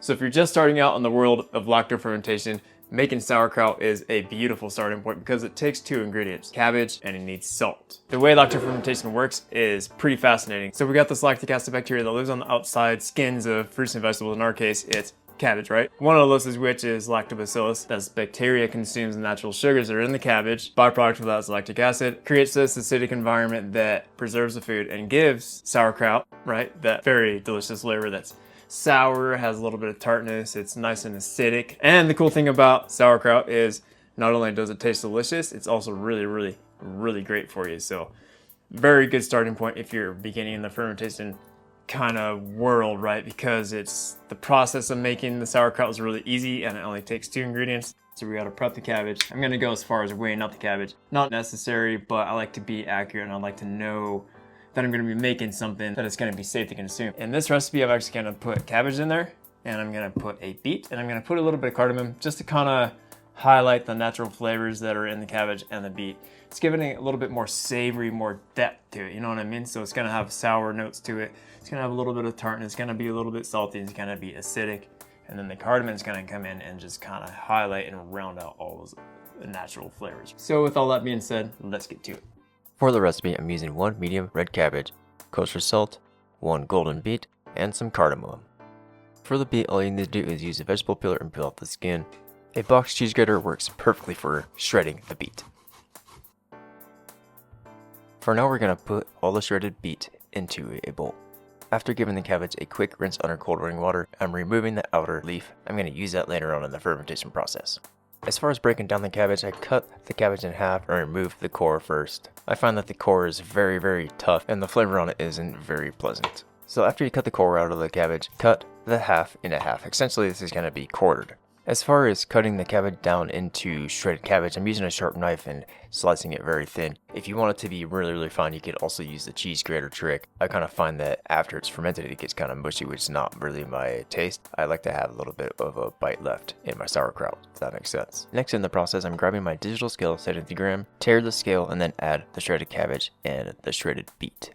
So if you're just starting out in the world of lacto fermentation, making sauerkraut is a beautiful starting point because it takes two ingredients, cabbage and it needs salt. The way lacto fermentation works is pretty fascinating. So we got this lactic acid bacteria that lives on the outside skins of fruits and vegetables. In our case, it's cabbage, right? One of those is which is lactobacillus. That's bacteria consumes the natural sugars that are in the cabbage. Byproduct of that is lactic acid. Creates this acidic environment that preserves the food and gives sauerkraut, right? That very delicious flavor that's sour, has a little bit of tartness, it's nice and acidic. And the cool thing about sauerkraut is not only does it taste delicious, it's also really great for you. So very good starting point if you're beginning in the fermentation kind of world, right? Because it's the process of making the sauerkraut is really easy and it only takes two ingredients. So we gotta prep the cabbage. I'm gonna go as far as weighing out the cabbage. Not necessary, but I like to be accurate and I like to know that I'm gonna be making something that is gonna be safe to consume. In this recipe, I'm actually gonna put cabbage in there, and I'm gonna put a beet, and I'm gonna put a little bit of cardamom just to kind of highlight the natural flavors that are in the cabbage and the beet. It's giving it a little bit more savory, more depth to it, you know what I mean? So it's gonna have sour notes to it. It's gonna have a little bit of tartness, it's gonna be a little bit salty, it's gonna be acidic, and then the cardamom is gonna come in and just kind of highlight and round out all those natural flavors. So with all that being said, let's get to it. For the recipe, I'm using 1 medium red cabbage, kosher salt, 1 golden beet, and some cardamom. For the beet, all you need to do is use a vegetable peeler and peel off the skin. A box cheese grater works perfectly for shredding the beet. For now, we're going to put all the shredded beet into a bowl. After giving the cabbage a quick rinse under cold running water, I'm removing the outer leaf. I'm going to use that later on in the fermentation process. As far as breaking down the cabbage, I cut the cabbage in half and remove the core first. I find that the core is very tough and the flavor on it isn't very pleasant. So after you cut the core out of the cabbage, cut the half in half. Essentially, this is going to be quartered. As far as cutting the cabbage down into shredded cabbage, I'm using a sharp knife and slicing it very thin. If you want it to be really fine, you could also use the cheese grater trick. I kind of find that after it's fermented, it gets kind of mushy, which is not really my taste. I like to have a little bit of a bite left in my sauerkraut, if that makes sense. Next in the process, I'm grabbing my digital scale, set it to gram, tear the scale, and then add the shredded cabbage and the shredded beet.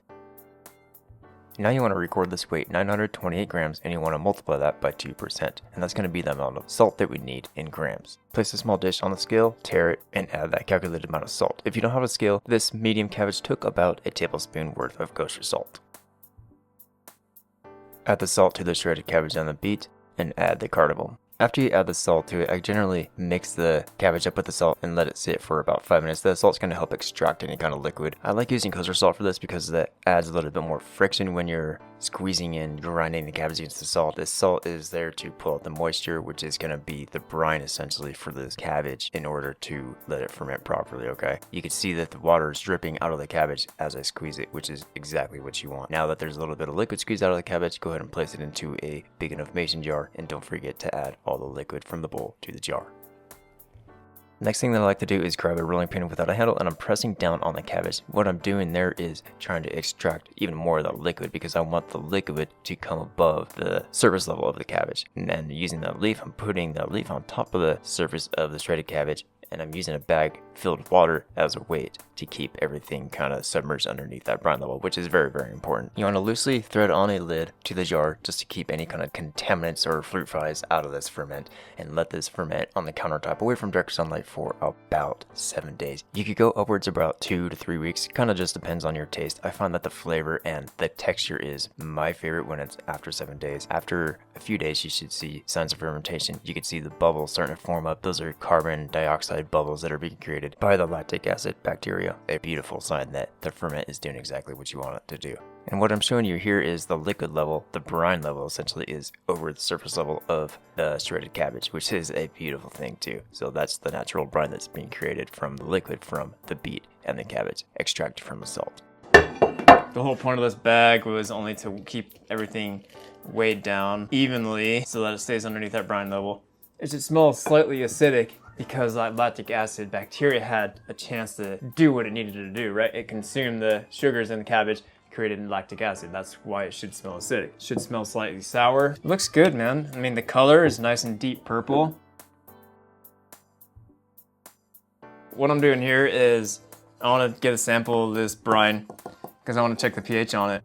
Now you want to record this weight 928 grams and you want to multiply that by 2%, and that's going to be the amount of salt that we need in grams. Place a small dish on the scale, tear it, and add that calculated amount of salt. If you don't have a scale, this medium cabbage took about a tablespoon worth of kosher salt. Add the salt to the shredded cabbage and the beet, and add the cardamom. After you add the salt to it, I generally mix the cabbage up with the salt and let it sit for about 5 minutes. The salt's going to help extract any kind of liquid. I like using kosher salt for this because that adds a little bit more friction when you're squeezing and grinding the cabbage against the salt. The salt is there to pull out the moisture, which is going to be the brine essentially for this cabbage in order to let it ferment properly, okay? You can see that the water is dripping out of the cabbage as I squeeze it, which is exactly what you want. Now that there's a little bit of liquid squeezed out of the cabbage, go ahead and place it into a big enough mason jar, and don't forget to add all the liquid from the bowl to the jar. Next thing that I like to do is grab a rolling pin without a handle, and I'm pressing down on the cabbage. What I'm doing there is trying to extract even more of the liquid because I want the liquid to come above the surface level of the cabbage. And then using the leaf, I'm putting the leaf on top of the surface of the shredded cabbage, and I'm using a bag filled with water as a weight to keep everything kind of submerged underneath that brine level, which is very important. You want to loosely thread on a lid to the jar just to keep any kind of contaminants or fruit flies out of this ferment, and let this ferment on the countertop away from direct sunlight for about 7 days. You could go upwards about 2 to 3 weeks, kind of just depends on your taste. I find that the flavor and the texture is my favorite when it's after 7 days. After a few days, you should see signs of fermentation. You can see the bubbles starting to form up. Those are carbon dioxide bubbles that are being created by the lactic acid bacteria. A beautiful sign that the ferment is doing exactly what you want it to do. And what I'm showing you here is the liquid level. The brine level essentially is over the surface level of the shredded cabbage, which is a beautiful thing too. So that's the natural brine that's being created from the liquid from the beet and the cabbage extracted from the salt. The whole point of this bag was only to keep everything weighed down evenly so that it stays underneath that brine level. It should smell slightly acidic because that lactic acid bacteria had a chance to do what it needed to do, right? It consumed the sugars in the cabbage, created lactic acid. That's why it should smell acidic. It should smell slightly sour. It looks good, man. I mean, the color is nice and deep purple. What I'm doing here is I want to get a sample of this brine because I want to check the pH on it.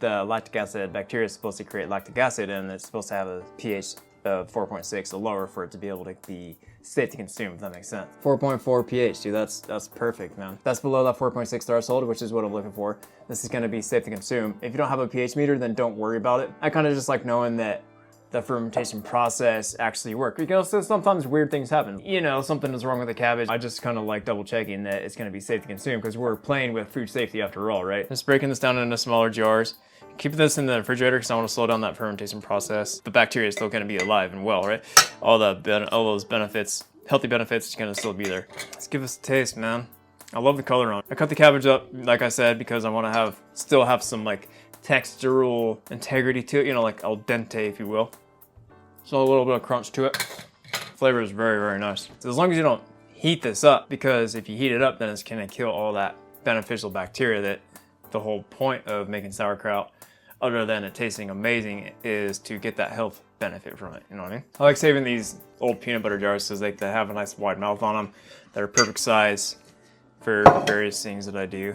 the lactic acid bacteria is supposed to create lactic acid, and it's supposed to have a pH of 4.6 or lower for it to be able to be safe to consume, if that makes sense. 4.4 pH, dude, that's perfect, man. That's below that 4.6 threshold, which is what I'm looking for. This is gonna be safe to consume. If you don't have a pH meter, then don't worry about it. I kind of just like knowing that the fermentation process actually works, because sometimes weird things happen. You know, something is wrong with the cabbage. I just kind of like double checking that it's gonna be safe to consume, because we're playing with food safety after all, right? Just breaking this down into smaller jars. Keep this in the refrigerator because I want to slow down that fermentation process. The bacteria is still going to be alive and well, right? All those benefits, healthy benefits, are going to still be there. Let's give this a taste, man. I love the color on it. I cut the cabbage up, like I said, because I want to still have some like textural integrity to it, you know, like al dente, if you will. So a little bit of crunch to it. Flavor is very, very nice. So as long as you don't heat this up, because if you heat it up, then it's going to kill all that beneficial bacteria. That the whole point of making sauerkraut, other than it tasting amazing, is to get that health benefit from it, you know what I mean? I like saving these old peanut butter jars because they have a nice wide mouth on them. They're perfect size for various things that I do.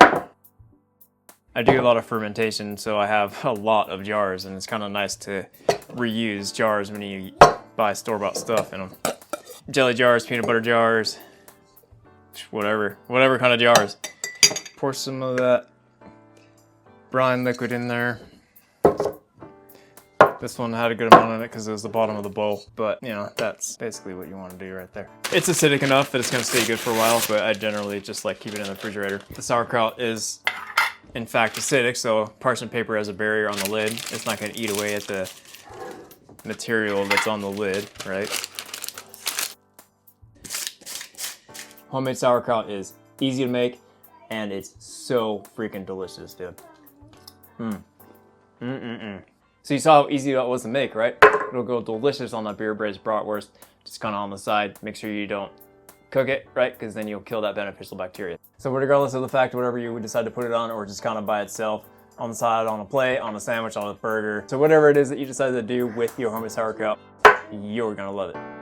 I do a lot of fermentation, so I have a lot of jars, and it's kind of nice to reuse jars when you buy store-bought stuff in them. Jelly jars, peanut butter jars, whatever kind of jars. Pour some of that brine liquid in there. This one had a good amount in it because it was the bottom of the bowl, but you know, that's basically what you want to do right there. It's acidic enough that it's going to stay good for a while, but I generally just like keep it in the refrigerator. The sauerkraut is in fact acidic, so parchment paper has a barrier on the lid. It's not going to eat away at the material that's on the lid, right? Homemade sauerkraut is easy to make, and it's so freaking delicious, dude. So you saw how easy that was to make, right? It'll go delicious on that beer braised bratwurst, just kind of on the side. Make sure you don't cook it, right? Because then you'll kill that beneficial bacteria. So regardless of the fact, whatever you would decide to put it on, or just kind of by itself, on the side, on a plate, on a sandwich, on a burger. So whatever it is that you decide to do with your homemade sauerkraut, you're gonna love it.